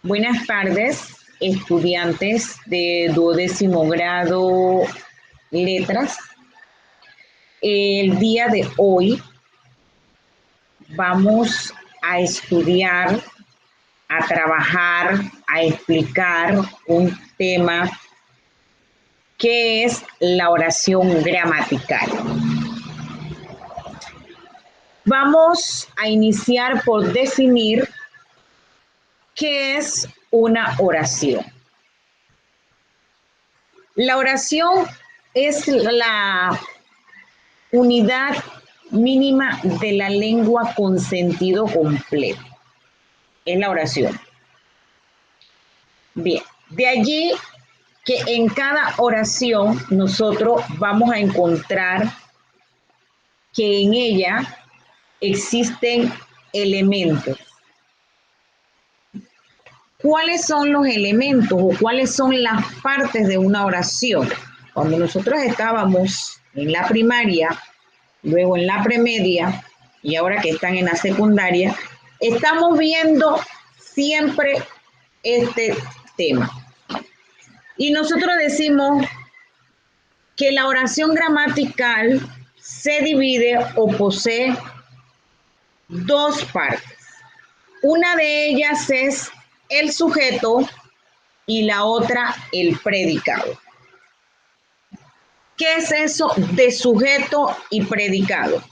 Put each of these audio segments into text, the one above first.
Buenas tardes, estudiantes de 12º grado Letras. El día de hoy vamos a estudiar, a trabajar, a explicar un tema que es la oración gramatical. Vamos a iniciar por definir qué es una oración. La oración es la unidad mínima de la lengua con sentido completo. Es la oración. Bien, de allí que en cada oración nosotros vamos a encontrar que en ella existen elementos. ¿Cuáles son los elementos o cuáles son las partes de una oración? Cuando nosotros estábamos en la primaria, luego en la premedia y ahora que están en la secundaria, estamos viendo siempre este tema. Y nosotros decimos que la oración gramatical se divide o posee dos partes. Una de ellas es el sujeto y la otra el predicado. ¿Qué es eso de sujeto y predicado?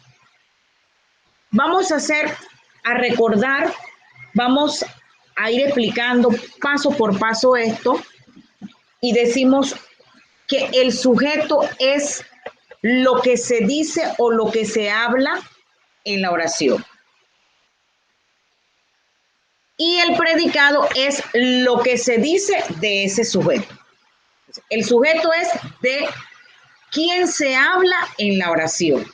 Vamos a recordar, vamos a ir explicando paso por paso esto y decimos que el sujeto es lo que se dice o lo que se habla en la oración. Y el predicado es lo que se dice de ese sujeto. El sujeto es de quién se habla en la oración.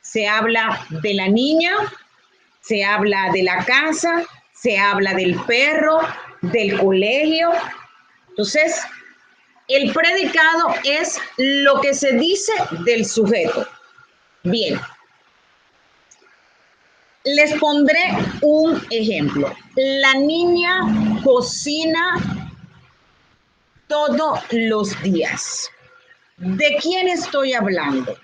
Se habla de la niña, se habla de la casa, se habla del perro, del colegio. Entonces, el predicado es lo que se dice del sujeto. Bien, les pondré un ejemplo. La niña cocina todos los días. ¿De quién estoy hablando?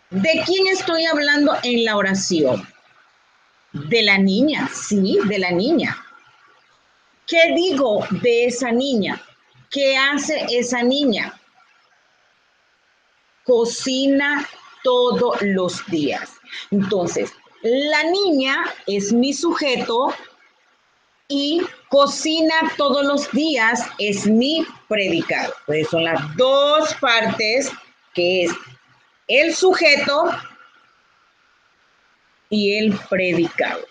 ¿De quién estoy hablando en la oración? De la niña, sí, de la niña. ¿Qué digo de esa niña? ¿Qué hace esa niña? Cocina todos los días. Entonces, la niña es mi sujeto y cocina todos los días es mi predicado. Pues son las dos partes que es el sujeto y el predicado.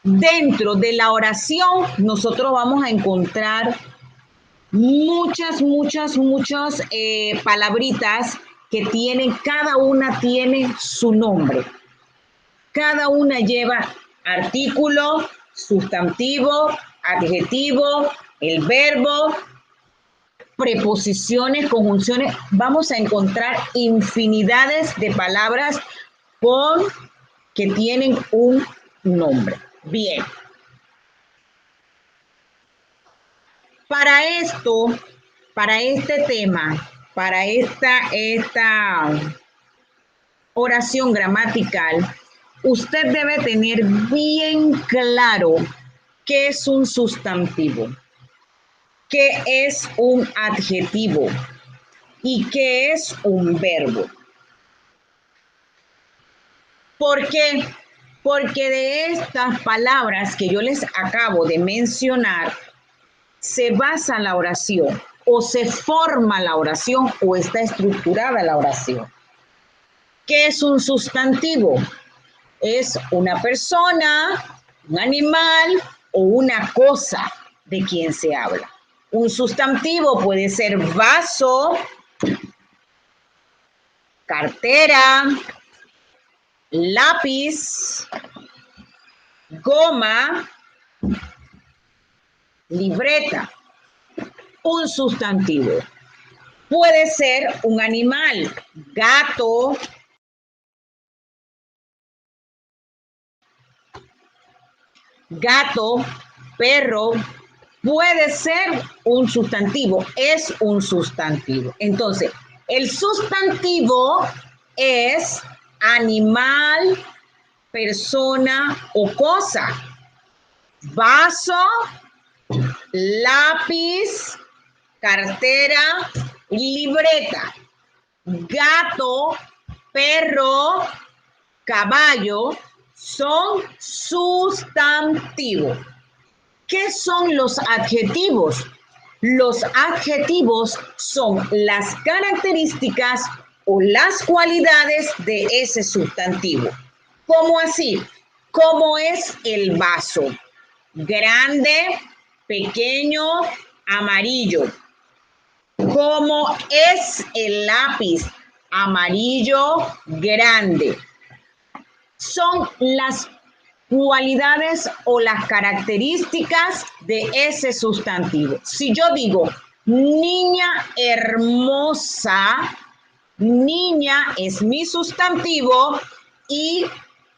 Dentro de la oración nosotros vamos a encontrar muchas palabritas que tienen, cada una tiene su nombre. Cada una lleva artículo, sustantivo, adjetivo, el verbo, preposiciones, conjunciones. Vamos a encontrar infinidades de palabras que tienen un nombre. Bien. Para esto, para este tema, para esta oración gramatical, usted debe tener bien claro qué es un sustantivo, qué es un adjetivo y qué es un verbo. ¿Por qué? Porque de estas palabras que yo les acabo de mencionar, se basa la oración o se forma la oración o está estructurada la oración. ¿Qué es un sustantivo? Es una persona, un animal o una cosa de quien se habla. Un sustantivo puede ser vaso, cartera, lápiz, goma, libreta. Un sustantivo puede ser un animal, gato, gato, perro, puede ser un sustantivo, es un sustantivo. Entonces, el sustantivo es animal, persona o cosa. Vaso, lápiz, cartera, libreta. Gato, perro, caballo son sustantivos. ¿Qué son los adjetivos? Los adjetivos son las características o las cualidades de ese sustantivo. ¿Cómo así? ¿Cómo es el vaso? Grande, pequeño, amarillo. ¿Cómo es el lápiz? Amarillo, grande. Son las cualidades o las características de ese sustantivo. Si yo digo niña hermosa, niña es mi sustantivo y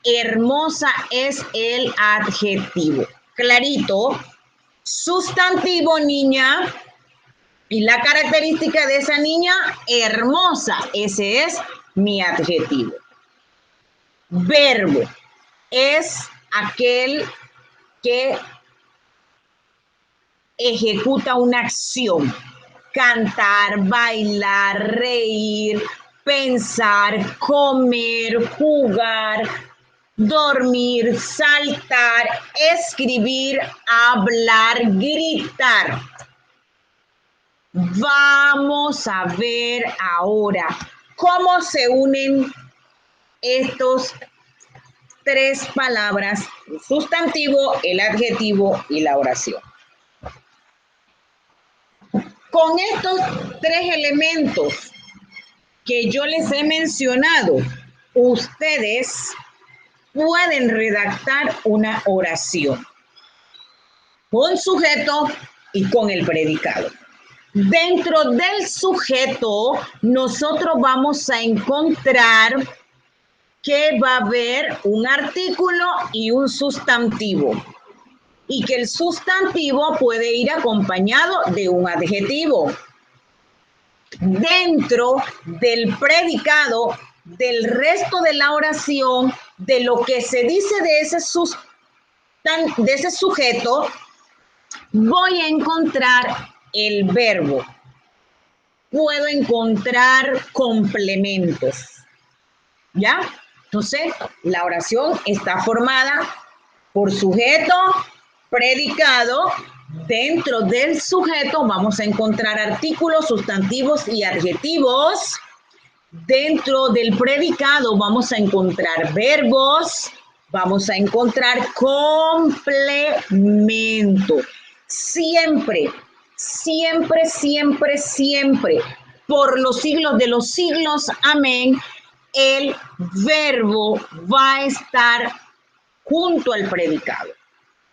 hermosa es el adjetivo. Clarito, sustantivo niña y la característica de esa niña hermosa, ese es mi adjetivo. Verbo es aquel que ejecuta una acción. Cantar, bailar, reír, pensar, comer, jugar, dormir, saltar, escribir, hablar, gritar. Vamos a ver ahora cómo se unen estos tres palabras, el sustantivo, el adjetivo y la oración. Con estos tres elementos que yo les he mencionado, ustedes pueden redactar una oración con sujeto y con el predicado. Dentro del sujeto, nosotros vamos a encontrar que va a haber un artículo y un sustantivo. Y que el sustantivo puede ir acompañado de un adjetivo. Dentro del predicado, del resto de la oración, de lo que se dice de ese sujeto, voy a encontrar el verbo. Puedo encontrar complementos. ¿Ya? Entonces, la oración está formada por sujeto, predicado. Dentro del sujeto vamos a encontrar artículos, sustantivos y adjetivos. Dentro del predicado vamos a encontrar verbos, vamos a encontrar complemento. Siempre, siempre, siempre, siempre, por los siglos de los siglos, amén, el verbo va a estar junto al predicado,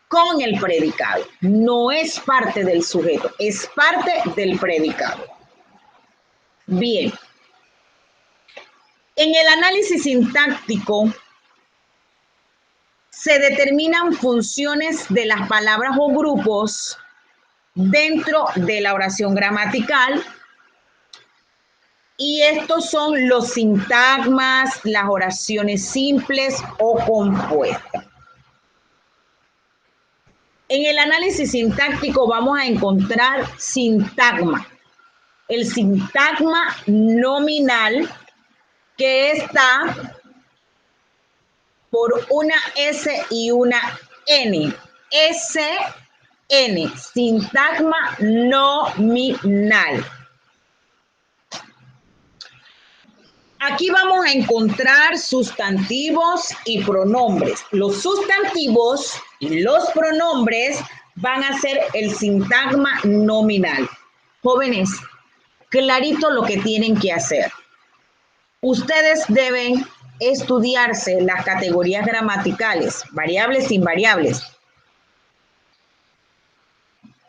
con el predicado. No es parte del sujeto, es parte del predicado. Bien. En el análisis sintáctico se determinan funciones de las palabras o grupos dentro de la oración gramatical y estos son los sintagmas, las oraciones simples o compuestas. En el análisis sintáctico vamos a encontrar sintagma. El sintagma nominal que está por una S y una N. S-N, sintagma nominal. Aquí vamos a encontrar sustantivos y pronombres. Los sustantivos y los pronombres van a ser el sintagma nominal. Jóvenes, clarito lo que tienen que hacer. Ustedes deben estudiarse las categorías gramaticales, variables, invariables.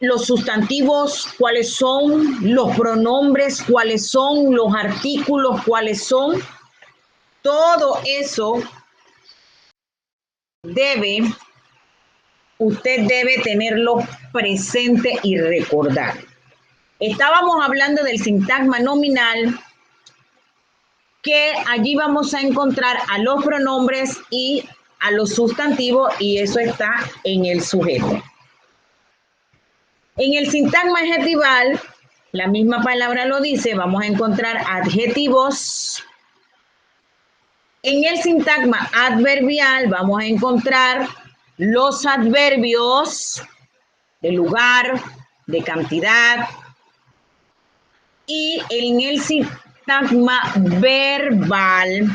Los sustantivos, cuáles son, los pronombres, cuáles son, los artículos, cuáles son. Todo eso debe usted debe tenerlo presente y recordar. Estábamos hablando del sintagma nominal, que allí vamos a encontrar a los pronombres y a los sustantivos, y eso está en el sujeto. En el sintagma adjetival, la misma palabra lo dice, vamos a encontrar adjetivos. En el sintagma adverbial vamos a encontrar los adverbios de lugar, de cantidad, y en el sintagma verbal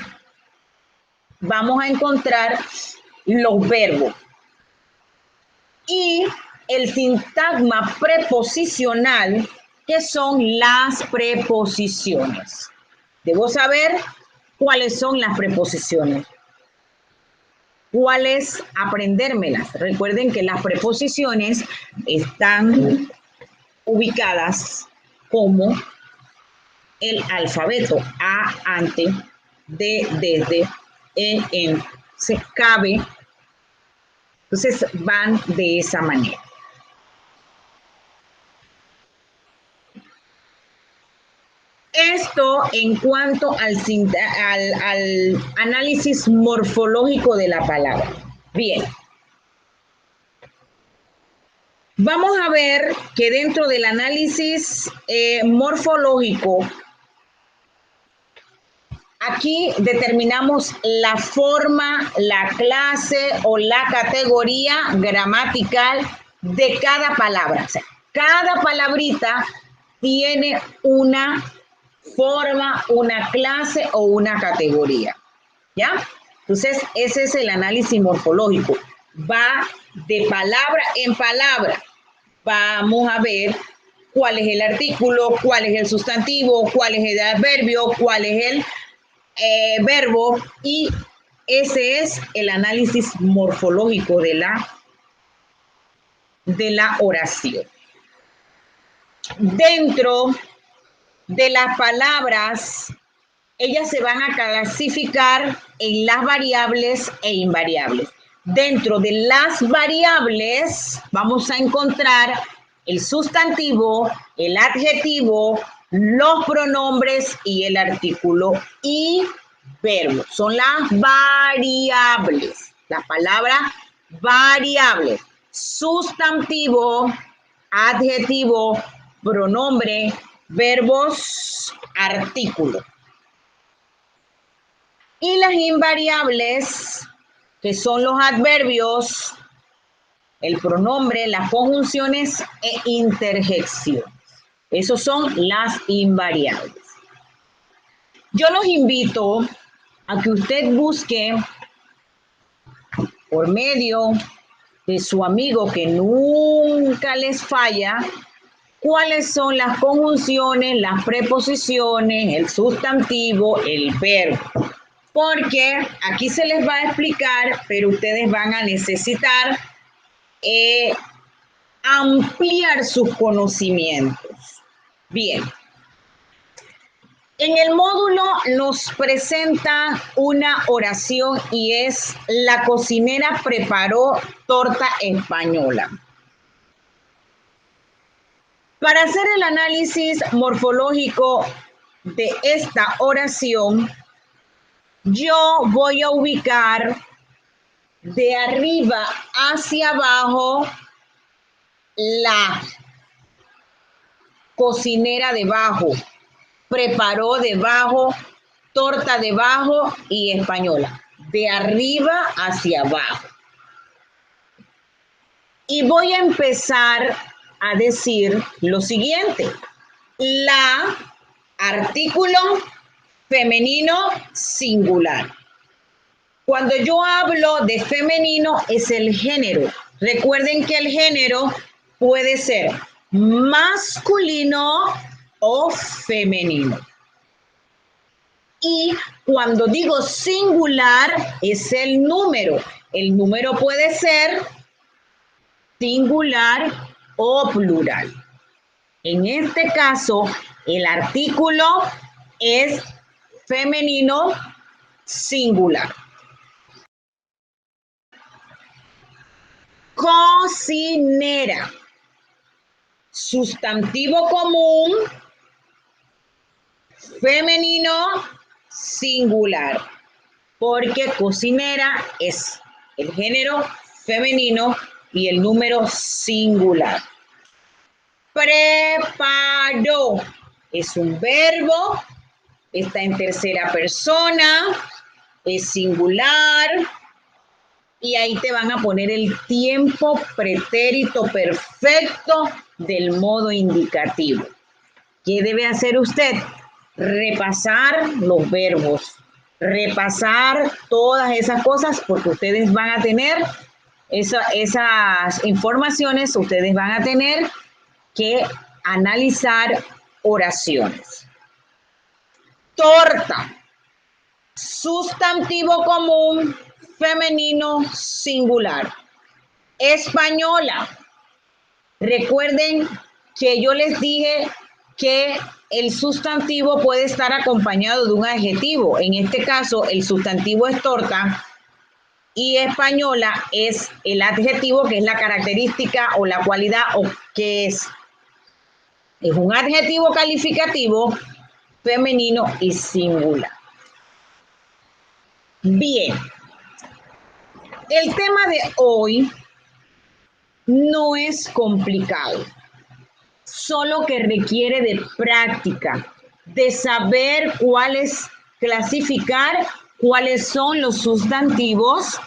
vamos a encontrar los verbos. Y el sintagma preposicional, que son las preposiciones. Debo saber cuáles son las preposiciones. ¿Cuáles? Aprendérmelas. Recuerden que las preposiciones están ubicadas como el alfabeto: a, ante, de, desde, en, se cabe. Entonces van de esa manera. Esto en cuanto al análisis morfológico de la palabra. Bien. Vamos a ver que dentro del análisis morfológico, aquí determinamos la forma, la clase o la categoría gramatical de cada palabra. O sea, cada palabrita tiene una forma, una clase o una categoría. ¿Ya? Entonces, ese es el análisis morfológico. Va de palabra en palabra. Vamos a ver cuál es el artículo, cuál es el sustantivo, cuál es el adverbio, cuál es el verbo, y ese es el análisis morfológico de la oración. Dentro de las palabras, ellas se van a clasificar en las variables e invariables. Dentro de las variables vamos a encontrar el sustantivo, el adjetivo, los pronombres y el artículo y verbo. Son las variables. La palabra variable. Sustantivo, adjetivo, pronombre, verbos, artículo. Y las invariables, que son los adverbios, el pronombre, las conjunciones e interjecciones. Esos son las invariables. Yo los invito a que usted busque por medio de su amigo que nunca les falla, cuáles son las conjunciones, las preposiciones, el sustantivo, el verbo. Porque aquí se les va a explicar, pero ustedes van a necesitar ampliar sus conocimientos. Bien. En el módulo nos presenta una oración y es: la cocinera preparó torta española. Para hacer el análisis morfológico de esta oración, yo voy a ubicar de arriba hacia abajo la cocinera debajo, preparó debajo, torta debajo y española. De arriba hacia abajo. Y voy a empezar a decir lo siguiente: la, artículo femenino singular. Cuando yo hablo de femenino es el género. Recuerden que el género puede ser masculino o femenino. Y cuando digo singular es el número. El número puede ser singular o plural. En este caso, el artículo es femenino singular. Cocinera. Sustantivo común, femenino, singular. Porque cocinera es el género femenino y el número singular. Preparó es un verbo, está en tercera persona, es singular y ahí te van a poner el tiempo pretérito perfecto del modo indicativo. ¿Qué debe hacer usted? Repasar los verbos, repasar todas esas cosas porque ustedes van a tener esas informaciones, ustedes van a tener que analizar oraciones. Torta, sustantivo común, femenino, singular. Española. Recuerden que yo les dije que el sustantivo puede estar acompañado de un adjetivo. En este caso, el sustantivo es torta y española es el adjetivo que es la característica o la cualidad o que es un adjetivo calificativo femenino y singular. Bien, el tema de hoy no es complicado, solo que requiere de práctica, de saber clasificar cuáles son los sustantivos,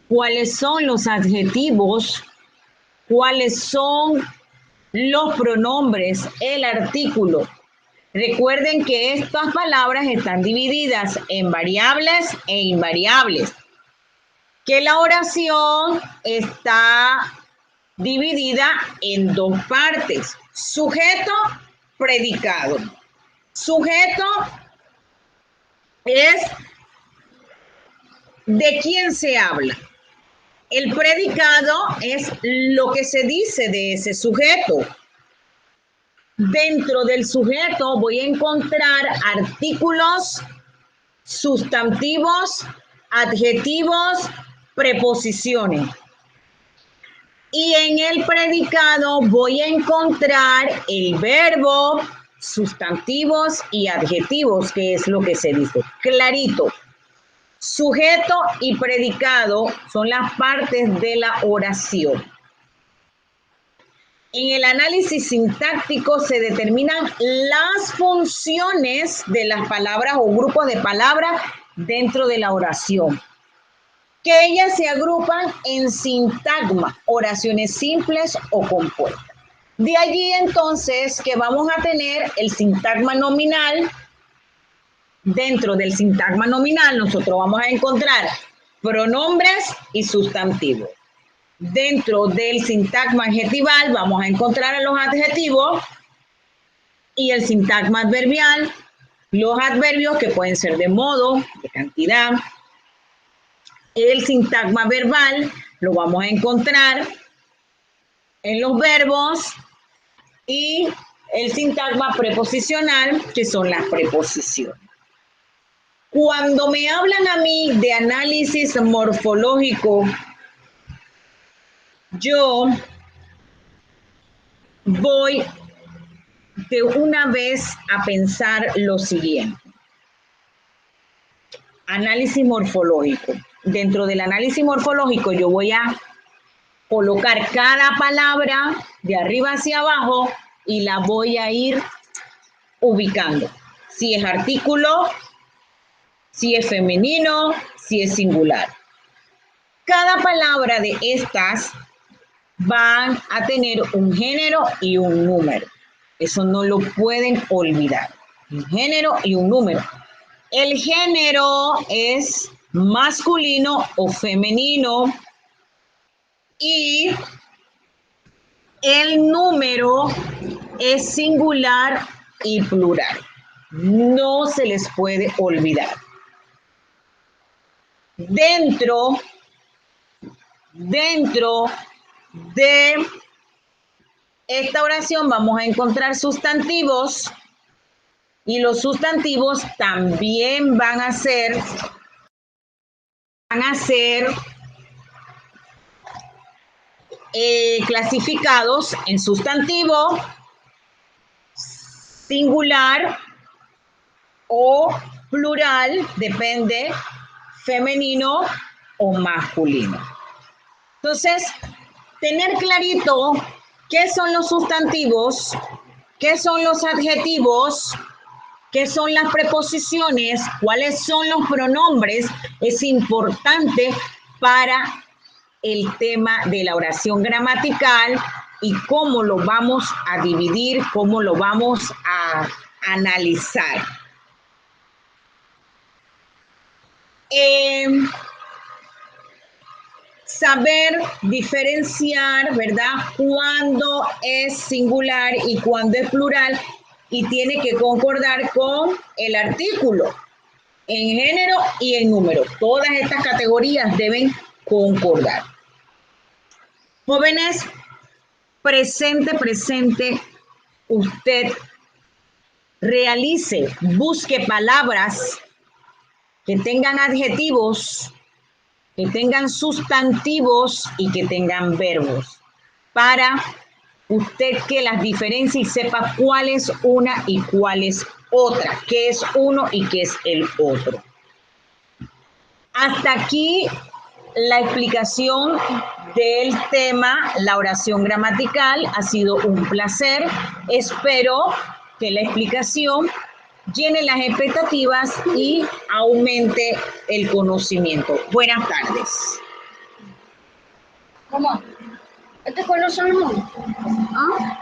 cuáles son los adjetivos, cuáles son los pronombres, el artículo. Recuerden que estas palabras están divididas en variables e invariables, que la oración está dividida en dos partes, sujeto, predicado. Sujeto es de quién se habla. El predicado es lo que se dice de ese sujeto. Dentro del sujeto voy a encontrar artículos, sustantivos, adjetivos, preposiciones. Y en el predicado voy a encontrar el verbo, sustantivos y adjetivos, que es lo que se dice. Clarito. Sujeto y predicado son las partes de la oración. En el análisis sintáctico se determinan las funciones de las palabras o grupos de palabras dentro de la oración, que ellas se agrupan en sintagma, oraciones simples o compuestas. De allí entonces que vamos a tener el sintagma nominal. Dentro del sintagma nominal nosotros vamos a encontrar pronombres y sustantivos. Dentro del sintagma adjetival vamos a encontrar a los adjetivos y el sintagma adverbial, los adverbios que pueden ser de modo, de cantidad. El sintagma verbal lo vamos a encontrar en los verbos y el sintagma preposicional, que son las preposiciones. Cuando me hablan a mí de análisis morfológico, yo voy de una vez a pensar lo siguiente. Análisis morfológico. Dentro del análisis morfológico yo voy a colocar cada palabra de arriba hacia abajo y la voy a ir ubicando. Si es artículo, si es femenino, si es singular. Cada palabra de estas van a tener un género y un número. Eso no lo pueden olvidar. Un género y un número. El género es masculino o femenino y el número es singular y plural. No se les puede olvidar. Dentro de esta oración vamos a encontrar sustantivos y los sustantivos también van a ser clasificados en sustantivo, singular o plural, depende, femenino o masculino. Entonces, tener clarito qué son los sustantivos, qué son los adjetivos, qué son las preposiciones, cuáles son los pronombres, es importante para el tema de la oración gramatical y cómo lo vamos a dividir, cómo lo vamos a analizar. Saber diferenciar, ¿verdad?, cuándo es singular y cuándo es plural, y tiene que concordar con el artículo en género y en número. Todas estas categorías deben concordar. Jóvenes, presente, usted realice, busque palabras que tengan adjetivos, que tengan sustantivos y que tengan verbos, para usted que las diferencie y sepa cuál es una y cuál es otra, qué es uno y qué es el otro. Hasta aquí la explicación del tema, la oración gramatical. Ha sido un placer. Espero que la explicación llene las expectativas y aumente el conocimiento. Buenas tardes. ¿Cómo? ¿Este color son los monos? ¿Ah?